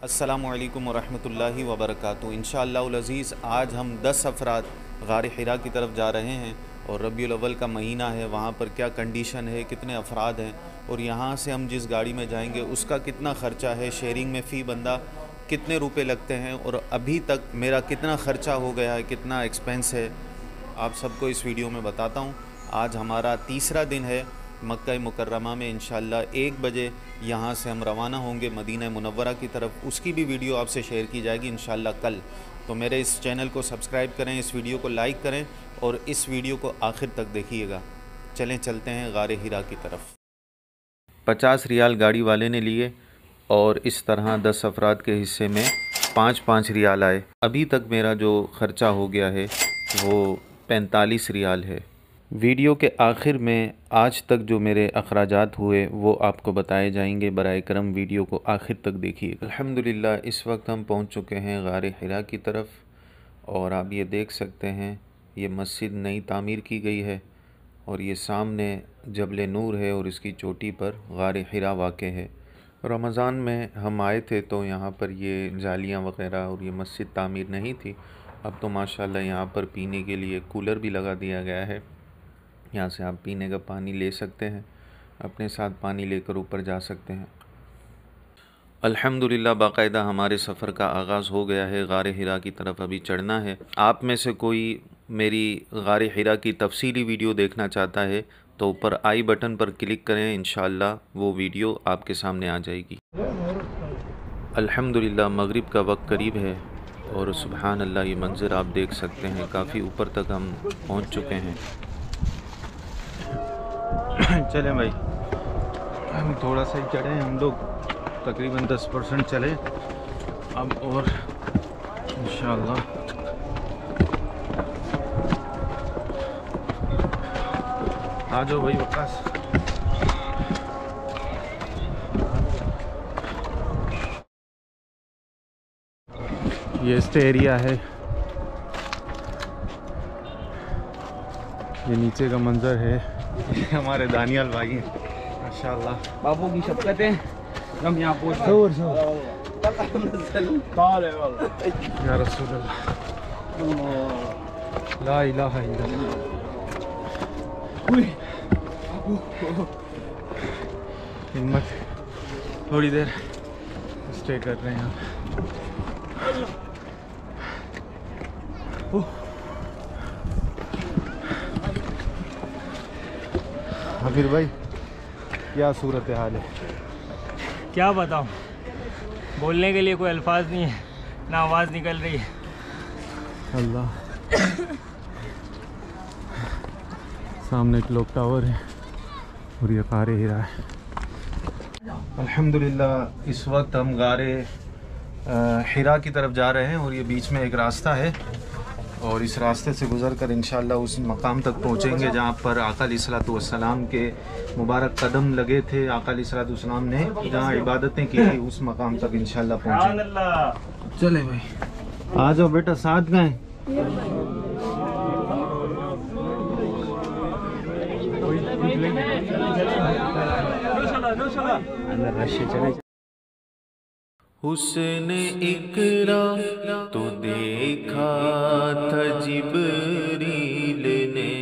अस्सलामुअलैकुम वरहमतुल्लाहि वबरकातुहू। इंशाअल्लाहुल अज़ीज़ आज हम 10 अफराद गार हिरा की तरफ जा रहे हैं और रबीउल अव्वल का महीना है। वहाँ पर क्या कंडीशन है, कितने अफराद हैं और यहाँ से हम जिस गाड़ी में जाएंगे उसका कितना ख़र्चा है, शेयरिंग में फ़ी बंदा कितने रुपए लगते हैं और अभी तक मेरा कितना ख़र्चा हो गया है, कितना एक्सपेंस है, आप सबको इस वीडियो में बताता हूँ। आज हमारा तीसरा दिन है मक्का मुकर्रमा में। इंशाअल्लाह 1 बजे यहाँ से हम रवाना होंगे मदीना मुनव्वरा की तरफ। उसकी भी वीडियो आपसे शेयर की जाएगी इंशाअल्लाह कल। तो मेरे इस चैनल को सब्सक्राइब करें, इस वीडियो को लाइक करें और इस वीडियो को आखिर तक देखिएगा। चलें चलते हैं गारे हिरा की तरफ। 50 रियाल गाड़ी वाले ने लिए और इस तरह 10 अफराद के हिस्से में 5-5 रियाल आए। अभी तक मेरा जो ख़र्चा हो गया है वो 45 रियाल है। वीडियो के आखिर में आज तक जो मेरे अखराजात हुए वो आपको बताए जाएंगे। बराए करम वीडियो को आखिर तक देखिए। अल्हम्दुलिल्लाह इस वक्त हम पहुंच चुके हैं गारे हिरा की तरफ और आप ये देख सकते हैं ये मस्जिद नई तामीर की गई है और ये सामने जबल नूर है और इसकी चोटी पर गारे हिरा वाक़ है। रमज़ान में हम आए थे तो यहाँ पर ये जालियाँ वग़ैरह और ये मस्जिद तामीर नहीं थी। अब तो माशाल्लाह यहाँ पर पीने के लिए कूलर भी लगा दिया गया है। यहाँ से आप पीने का पानी ले सकते हैं, अपने साथ पानी लेकर ऊपर जा सकते हैं। अल्हम्दुलिल्लाह बाकायदा हमारे सफ़र का आगाज़ हो गया है। गारे हिरा की तरफ अभी चढ़ना है। आप में से कोई मेरी गारे हिरा की तफसीली वीडियो देखना चाहता है तो ऊपर आई बटन पर क्लिक करें, इंशाअल्लाह वो वीडियो आपके सामने आ जाएगी। अल्हम्दुलिल्लाह मगरिब का वक्त करीब है और सुबहान अल्लाह ये मंज़र आप देख सकते हैं। काफ़ी ऊपर तक हम पहुँच चुके हैं। चले भाई, हम थोड़ा सा ही चढ़े हैं, हम लोग तकरीबन 10% चले अब और इंशाअल्लाह आ जाओ भाई वकास। ये स्टे एरिया है, ये नीचे का मंजर है। हमारे दानियाल भाई हैं माशाअल्लाह, बाबू की शफ़क़तें हम यहाँ पहुँच या रसूल अल्लाह, ला इलाहा इल्लल्लाह। हिम्मत, थोड़ी देर स्टे कर रहे हैं हाफिज़ भाई। क्या सूरत हाल है, क्या बताऊँ, बोलने के लिए कोई अल्फाज नहीं है, ना आवाज़ निकल रही है। अल्लाह, सामने क्लॉक टावर है और ये गारे हिरा है। अल्हम्दुलिल्लाह इस वक्त हम गारे हिरा की तरफ जा रहे हैं और ये बीच में एक रास्ता है और इस रास्ते से गुज़र कर इंशाअल्लाह उस मकाम तक पहुँचेंगे जहाँ पर आका अलैहिस्सलातु वस्सलाम के मुबारक कदम लगे थे। आका अलैहिस्सलातु वस्सलाम ने जहाँ इबादतें की थी उस मकाम तक इंशाअल्लाह पहुँचेंगे। चले भाई, आ जाओ बेटा, साथ गए। हुस्न इकरा तो देखा था जिब्रील ने,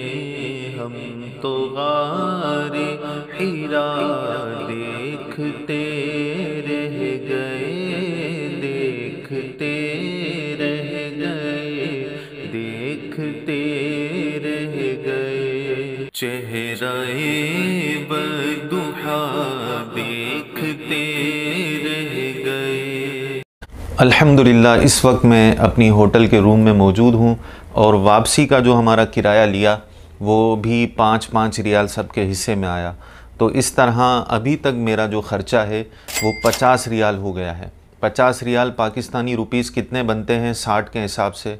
हम तो गारे हिरा देखते रह गए, देखते रह गए, देखते रह गए। चेहरा-ए बदुहा देखते रह गए। अल्हम्दुलिल्लाह इस वक्त मैं अपनी होटल के रूम में मौजूद हूँ और वापसी का जो हमारा किराया लिया वो भी 5-5 रियाल सबके हिस्से में आया। तो इस तरह अभी तक मेरा जो ख़र्चा है वो 50 रियाल हो गया है। 50 रियाल पाकिस्तानी रुपीस कितने बनते हैं 60 के हिसाब से,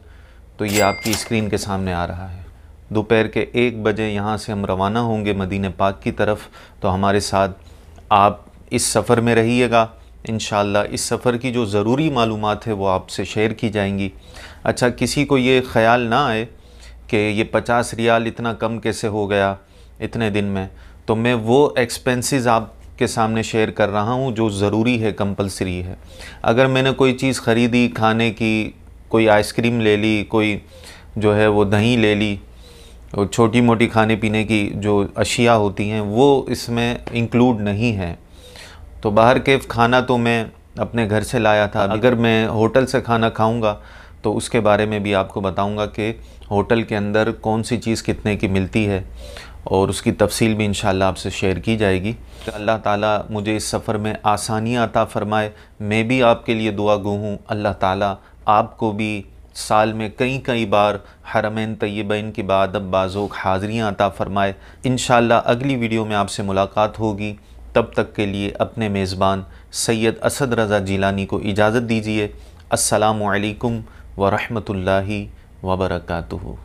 तो ये आपकी स्क्रीन के सामने आ रहा है। दोपहर के 1 बजे यहाँ से हम रवाना होंगे मदीने पाक की तरफ। तो हमारे साथ आप इस सफ़र में रहिएगा। इंशाअल्लाह इस सफ़र की जो ज़रूरी मालूमात है वो आपसे शेयर की जाएंगी। अच्छा, किसी को ये ख़याल ना आए कि ये 50 रियाल इतना कम कैसे हो गया इतने दिन में, तो मैं वो एक्सपेंसेस आप आपके सामने शेयर कर रहा हूँ जो ज़रूरी है, कंपलसरी है। अगर मैंने कोई चीज़ ख़रीदी खाने की, कोई आइसक्रीम ले ली, कोई जो है वो दही ले ली, और छोटी मोटी खाने पीने की जो अशिया होती हैं वो इसमें इंक्लूड नहीं है। तो बाहर के खाना तो मैं अपने घर से लाया था। अगर मैं होटल से खाना खाऊंगा तो उसके बारे में भी आपको बताऊंगा कि होटल के अंदर कौन सी चीज़ कितने की मिलती है, और उसकी तफसील भी इंशाल्लाह आपसे शेयर की जाएगी। तो अल्लाह ताला मुझे इस सफ़र में आसानियाँ अता फ़रमाए। मैं भी आपके लिए दुआ गो हूँ, अल्लाह ताला आपको भी साल में कई बार हरमैन तय्यबैन की बादब बाज़ोक हाज़रियाँ अता फ़रमाए। इंशाल्लाह अगली वीडियो में आपसे मुलाकात होगी। तब तक के लिए अपने मेज़बान सैयद असद रज़ा जिलानी को इजाज़त दीजिए। अस्सलामु अलैकुम व रहमतुल्लाहि व बरकातुहू।